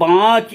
5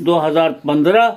2015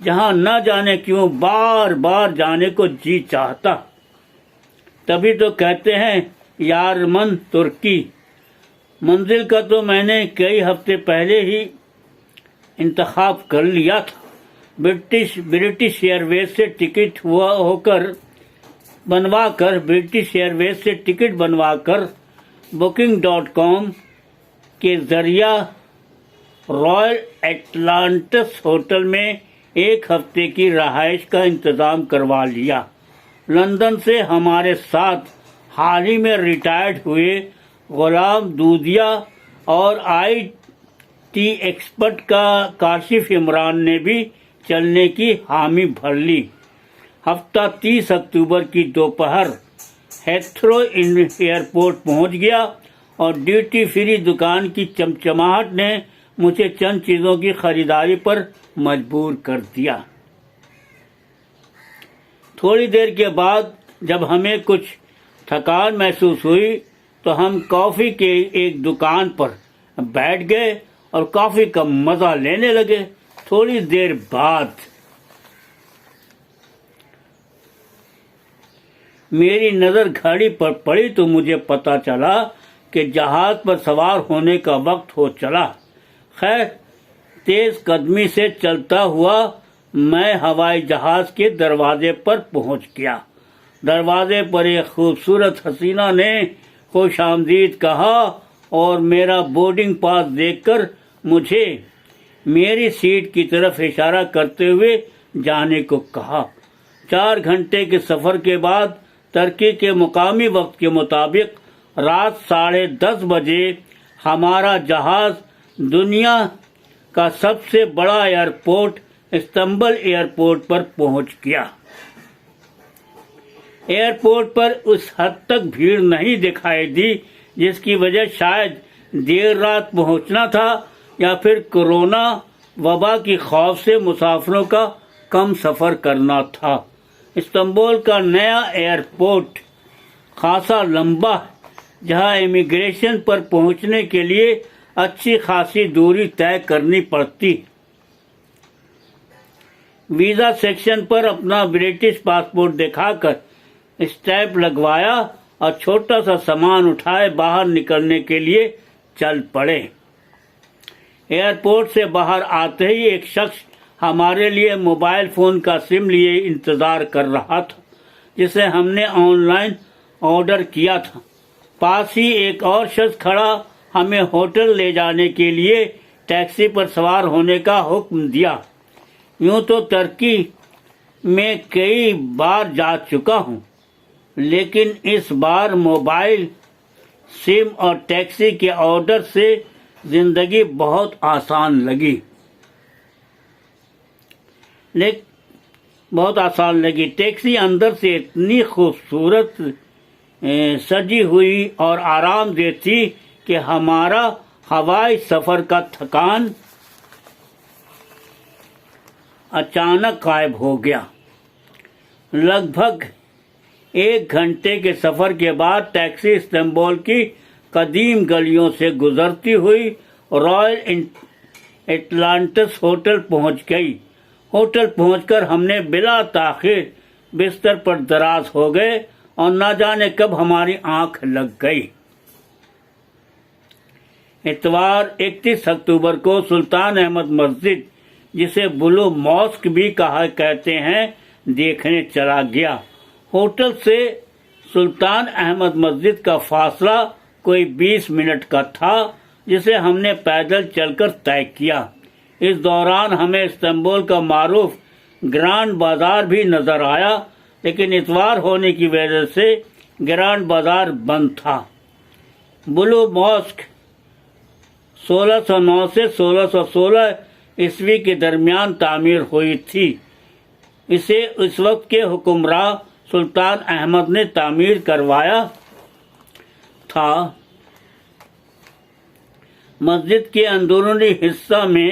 جہاں نہ جانے کیوں بار بار جانے کو جی چاہتا۔ تبھی تو کہتے ہیں یار من ترکی۔ منزل کا تو میں نے کئی ہفتے پہلے ہی انتخاب کر لیا تھا۔ برٹش ایئر ویز سے ٹکٹ بنوا کر booking.com کے ذریعہ رائل اٹلانٹس ہوٹل میں ایک ہفتے کی رہائش کا انتظام کروا لیا۔ لندن سے ہمارے ساتھ حال ہی میں ریٹائرڈ ہوئے غلام دودیا اور آئی ٹی ایکسپرٹ کا کاشف عمران نے بھی چلنے کی حامی بھر لی۔ ہفتہ 30 اکتوبر کی دوپہر ہیتھرو ایئرپورٹ پہنچ گیا اور ڈیوٹی فری دکان کی چمچماہٹ نے مجھے چند چیزوں کی خریداری پر مجبور کر دیا۔ تھوڑی دیر کے بعد جب ہمیں کچھ تھکان محسوس ہوئی تو ہم کافی کے ایک دکان پر بیٹھ گئے اور کافی کا مزہ لینے لگے۔ تھوڑی دیر بعد میری نظر گھڑی پر پڑی تو مجھے پتا چلا کہ جہاز پر سوار ہونے کا وقت ہو چلا۔ خیر، تیز قدمی سے چلتا ہوا میں ہوائی جہاز کے دروازے پر پہنچ گیا۔ دروازے پر ایک خوبصورت حسینہ نے خوش آمدید کہا اور میرا بورڈنگ پاس دیکھ کر مجھے میری سیٹ کی طرف اشارہ کرتے ہوئے جانے کو کہا۔ 4 گھنٹے کے سفر کے بعد ترکی کے مقامی وقت کے مطابق رات 10:30 بجے ہمارا جہاز دنیا کا سب سے بڑا ایئرپورٹ استنبول ایئرپورٹ پر پہنچ گیا۔ ایئرپورٹ پر اس حد تک بھیڑ نہیں دکھائی دی جس کی وجہ شاید دیر رات پہنچنا تھا یا پھر کورونا وبا کی خوف سے مسافروں کا کم سفر کرنا تھا۔ استنبول کا نیا ایئرپورٹ خاصا لمبا ہے، جہاں امیگریشن پر پہنچنے کے لیے اچھی خاصی دوری طے کرنی پڑتی۔ ویزا سیکشن پر اپنا برٹش پاسپورٹ دکھا کر اسٹیمپ لگوایا اور چھوٹا سا سامان اٹھائے باہر نکلنے کے لیے چل پڑے۔ ایئرپورٹ سے باہر آتے ہی ایک شخص ہمارے لیے موبائل فون کا سم لیے انتظار کر رہا تھا، جسے ہم نے آن لائن آرڈر کیا تھا۔ پاس ہی ایک اور شخص کھڑا ہمیں ہوٹل لے جانے کے لیے ٹیکسی پر سوار ہونے کا حکم دیا۔ یوں تو ترکی میں کئی بار جا چکا ہوں، لیکن اس بار موبائل سم اور ٹیکسی کے آرڈر سے زندگی بہت آسان لگی۔ ٹیکسی اندر سے اتنی خوبصورت سجی ہوئی اور آرام دہ تھی کہ ہمارا ہوائی سفر کا تھکان اچانک غائب ہو گیا۔ لگ بھگ 1 گھنٹے کے سفر کے بعد ٹیکسی استنبول کی قدیم گلیوں سے گزرتی ہوئی رائل اٹلانٹس ہوٹل پہنچ گئی۔ ہوٹل پہنچ کر ہم نے بلا تاخیر بستر پر دراز ہو گئے اور نہ جانے کب ہماری آنکھ لگ گئی۔ اتوار 31 اکتوبر کو سلطان احمد مسجد، جسے بلو ماسک بھی کہتے ہیں، دیکھنے چلا گیا۔ ہوٹل سے سلطان احمد مسجد کا فاصلہ کوئی 20 منٹ کا تھا، جسے ہم نے پیدل چل کر طے کیا۔ اس دوران ہمیں استنبول کا معروف گرانڈ بازار بھی نظر آیا، لیکن اتوار ہونے کی وجہ سے گرانڈ بازار بند تھا۔ بلو ماسک 1609 سے 1616 عیسوی کے درمیان تعمیر ہوئی تھی۔ اسے اس وقت کے حکمراں سلطان احمد نے تعمیر کروایا تھا۔ مسجد کے اندرونی حصہ میں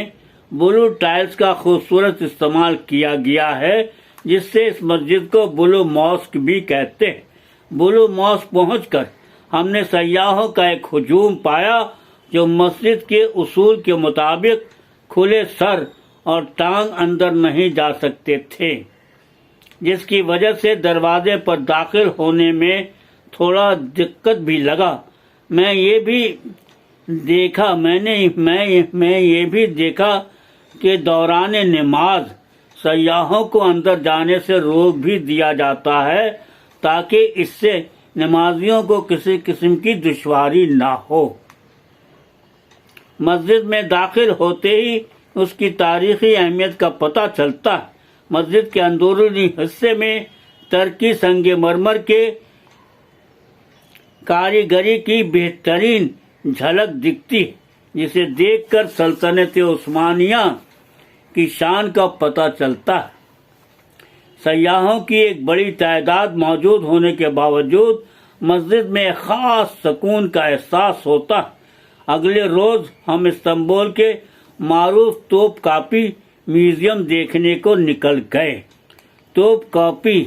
بلو ٹائلز کا خوبصورت استعمال کیا گیا ہے، جس سے اس مسجد کو بلو ماسک بھی کہتے ہیں۔ بلو ماسک پہنچ کر ہم نے سیاحوں کا ایک ہجوم پایا جو مسجد کے اصول کے مطابق کھلے سر اور ٹانگ اندر نہیں جا سکتے تھے، جس کی وجہ سے دروازے پر داخل ہونے میں تھوڑا دقت بھی لگا۔ میں یہ بھی دیکھا کہ دوران نماز سیاحوں کو اندر جانے سے روک بھی دیا جاتا ہے تاکہ اس سے نمازیوں کو کسی قسم کی دشواری نہ ہو۔ مسجد میں داخل ہوتے ہی اس کی تاریخی اہمیت کا پتہ چلتا ہے۔ مسجد کے اندرونی حصے میں ترکی سنگ مرمر کے کاریگری کی بہترین جھلک دکھتی ہے، جسے دیکھ کر سلطنت عثمانیہ کی شان کا پتہ چلتا ہے۔ سیاحوں کی ایک بڑی تعداد موجود ہونے کے باوجود مسجد میں ایک خاص سکون کا احساس ہوتا ہے۔ اگلے روز ہم استنبول کے معروف توپ کاپی میوزیم دیکھنے کو نکل گئے۔ توپ کاپی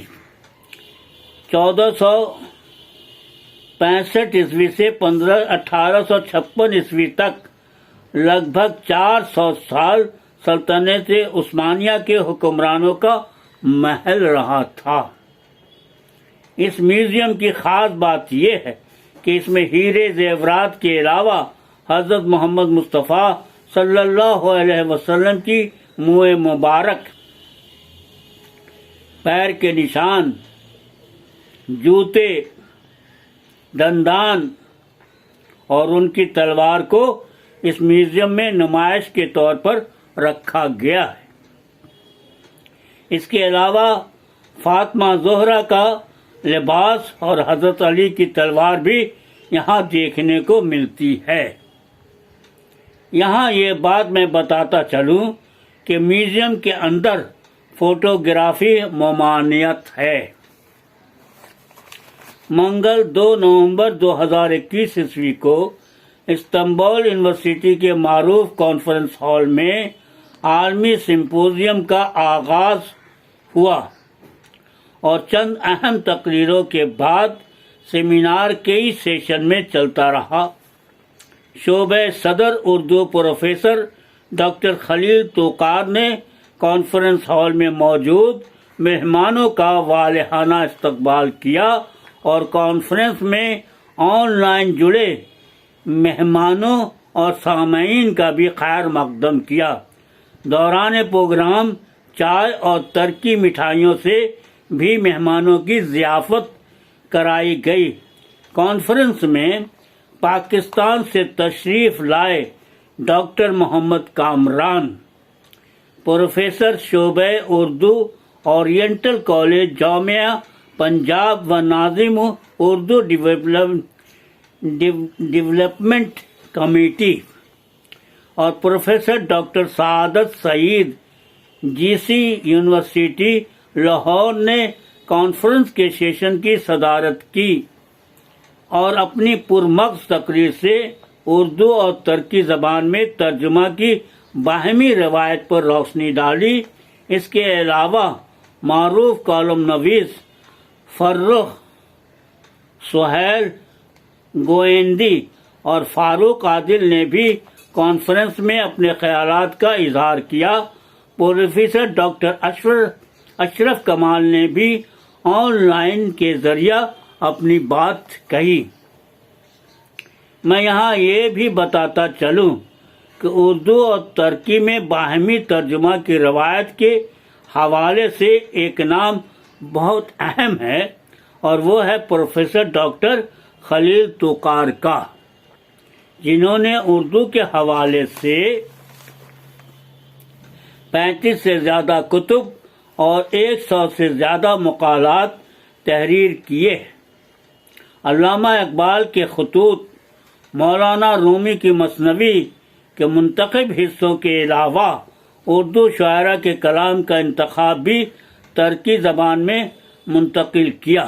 1465 عیسوی سے 1856 عیسوی تک لگ بھگ 400 سال سلطنت عثمانیہ کے حکمرانوں کا محل رہا تھا۔ اس میوزیم کی خاص بات یہ ہے کہ اس میں ہیرے زیورات کے علاوہ حضرت محمد مصطفیٰ صلی اللہ علیہ وسلم کی منہ مبارک، پیر کے نشان، جوتے، دندان اور ان کی تلوار کو اس میوزیم میں نمائش کے طور پر رکھا گیا ہے۔ اس کے علاوہ فاطمہ زہرا کا لباس اور حضرت علی کی تلوار بھی یہاں دیکھنے کو ملتی ہے۔ یہاں یہ بات میں بتاتا چلوں کہ میوزیم کے اندر فوٹوگرافی ممانعت ہے۔ منگل 2 نومبر 2021 عیسوی کو استنبول یونیورسٹی کے معروف کانفرنس ہال میں عالمی سمپوزیم کا آغاز ہوا اور چند اہم تقریروں کے بعد سیمینار کئی سیشن میں چلتا رہا۔ شعبہ صدر اردو پروفیسر ڈاکٹر خلیل توقار نے کانفرنس ہال میں موجود مہمانوں کا والہانہ استقبال کیا اور کانفرنس میں آن لائن جڑے مہمانوں اور سامعین کا بھی خیر مقدم کیا۔ دوران پروگرام چائے اور ترکی مٹھائیوں سے بھی مہمانوں کی ضیافت کرائی گئی۔ کانفرنس میں پاکستان سے تشریف لائے ڈاکٹر محمد کامران، پروفیسر شعبہ اردو اورینٹل کالج جامعہ پنجاب و ناظم اردو ڈیولپمنٹ کمیٹی، اور پروفیسر ڈاکٹر سعادت سعید GC یونیورسٹی لاہور نے کانفرنس کے سیشن کی صدارت کی اور اپنی پرمغز تقریر سے اردو اور ترکی زبان میں ترجمہ کی باہمی روایت پر روشنی ڈالی۔ اس کے علاوہ معروف کالم نویس فرخ، سہیل گوئندی اور فاروق عادل نے بھی کانفرنس میں اپنے خیالات کا اظہار کیا۔ پروفیسر ڈاکٹر اشرف کمال نے بھی آن لائن کے ذریعہ اپنی بات کہی۔ میں یہاں یہ بھی بتاتا چلوں کہ اردو اور ترکی میں باہمی ترجمہ کی روایت کے حوالے سے ایک نام بہت اہم ہے اور وہ ہے پروفیسر ڈاکٹر خلیل توقار کا، جنہوں نے اردو کے حوالے سے 35 سے زیادہ کتب اور 100 سے زیادہ مقالات تحریر کیے۔ علامہ اقبال کے خطوط، مولانا رومی کی مثنوی کے منتخب حصوں کے علاوہ اردو شاعرہ کے کلام کا انتخاب بھی ترکی زبان میں منتقل کیا۔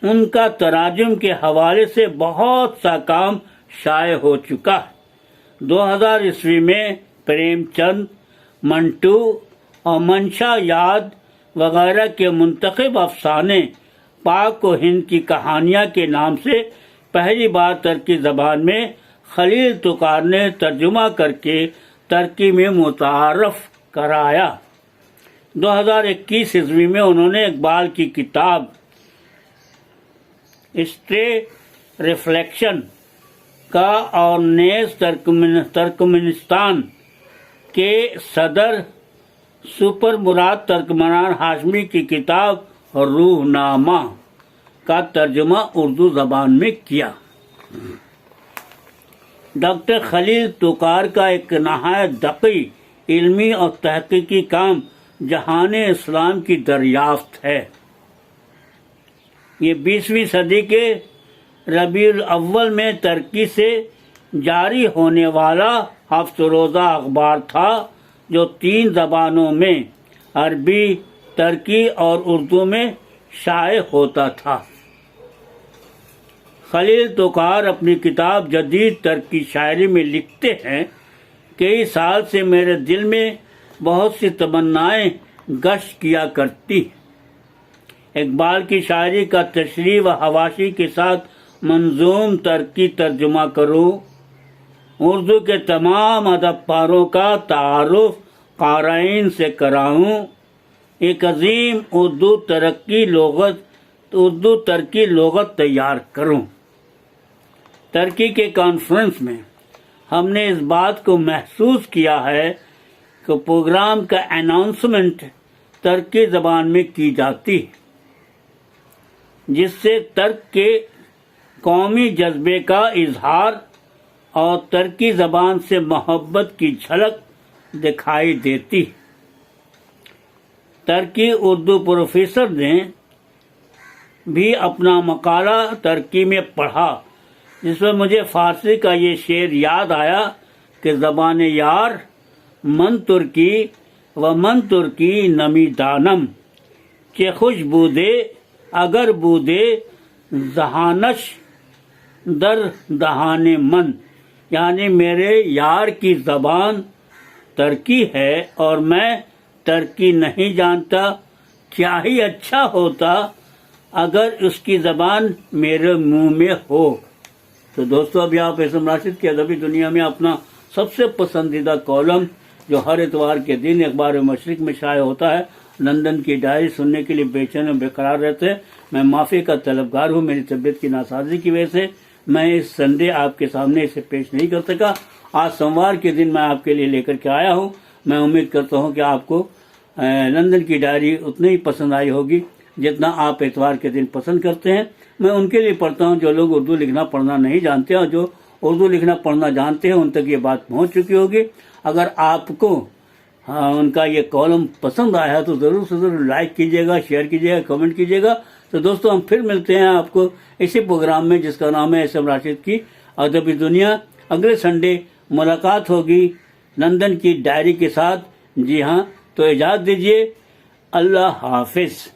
ان کا تراجم کے حوالے سے بہت سا کام شائع ہو چکا ہے۔ 2000 عیسوی میں پریم چند، منٹو اور منشا یاد وغیرہ کے منتخب افسانے پاک و ہند کی کہانیاں کے نام سے پہلی بار ترکی زبان میں خلیل توقار نے ترجمہ کر کے ترکی میں متعارف کرایا۔ 2021 عیسوی میں انہوں نے اقبال کی کتاب اسٹے ریفلیکشن کا اور نیز ترکمنستان کے صدر سپر مراد ترکمنان ہاشمی کی کتاب روح نامہ کا ترجمہ اردو زبان میں کیا۔ ڈاکٹر خلیل توقار کا ایک نہایت دقیق علمی اور تحقیقی کام جہان اسلام کی دریافت ہے۔ یہ 20ویں صدی کے ربیع الاول میں ترکی سے جاری ہونے والا ہفتہ روزہ اخبار تھا جو 3 زبانوں میں عربی، ترکی اور اردو میں شائع ہوتا تھا۔ خلیل توقار اپنی کتاب جدید ترکی شاعری میں لکھتے ہیں، کئی سال سے میرے دل میں بہت سی تمنائیں گشت کیا کرتی۔ اقبال کی شاعری کا تشریح و حواشی کے ساتھ منظوم ترکی ترجمہ کروں، اردو کے تمام ادب پاروں کا تعارف قارئین سے کراؤں، ایک عظیم اردو ترکی لغت تیار کروں۔ ترکی کے کانفرنس میں ہم نے اس بات کو محسوس کیا ہے کہ پروگرام کا اناؤنسمنٹ ترکی زبان میں کی جاتی ہے، جس سے ترک کے قومی جذبے کا اظہار اور ترکی زبان سے محبت کی جھلک دکھائی دیتی۔ ترکی اردو پروفیسر نے بھی اپنا مقالہ ترکی میں پڑھا، جس میں مجھے فارسی کا یہ شعر یاد آیا کہ زبان یار من ترکی و من ترکی نمی دانم کہ خوش بودے اگر بودے ذہانش در دہان من، یعنی میرے یار کی زبان ترکی ہے اور میں ترکی نہیں جانتا، کیا ہی اچھا ہوتا اگر اس کی زبان میرے منہ میں ہو۔ تو دوستو، ابھی آپ احسن راشد کی ادبی دنیا میں اپنا سب سے پسندیدہ کالم جو ہر اتوار کے دن اخبار مشرق میں شائع ہوتا ہے، لندن کی ڈائری، سننے کے لیے بے چین و بے قرار رہتے ہیں۔ میں معافی کا طلبگار ہوں، میری طبیعت کی ناسازی کی وجہ سے میں اس سنڈے آپ کے سامنے اسے پیش نہیں کر سکا۔ آج سوموار کے دن میں آپ کے لیے لے کر کے آیا ہوں۔ میں امید کرتا ہوں کہ آپ کو لندن کی ڈائری اتنی ہی پسند آئی ہوگی جتنا آپ اتوار کے دن پسند کرتے ہیں۔ میں ان کے لیے پڑھتا ہوں جو لوگ اردو لکھنا پڑھنا نہیں جانتے، اور جو اردو لکھنا پڑھنا جانتے ہیں ان تک یہ بات پہنچ چکی ہوگی۔ اگر آپ کو ان کا یہ کالم پسند آیا تو ضرور سے ضرور لائک کیجیے گا، شیئر کیجیے گا، کمنٹ کیجیے گا۔ تو دوستو، ہم پھر ملتے ہیں آپ کو اسی پروگرام میں جس کا نام ہے احسن راشد کی ادبی دنیا۔ اگلے سنڈے ملاقات ہوگی لندن کی ڈائری کے ساتھ۔ جی ہاں، تو اجازت دیجیے، اللہ حافظ۔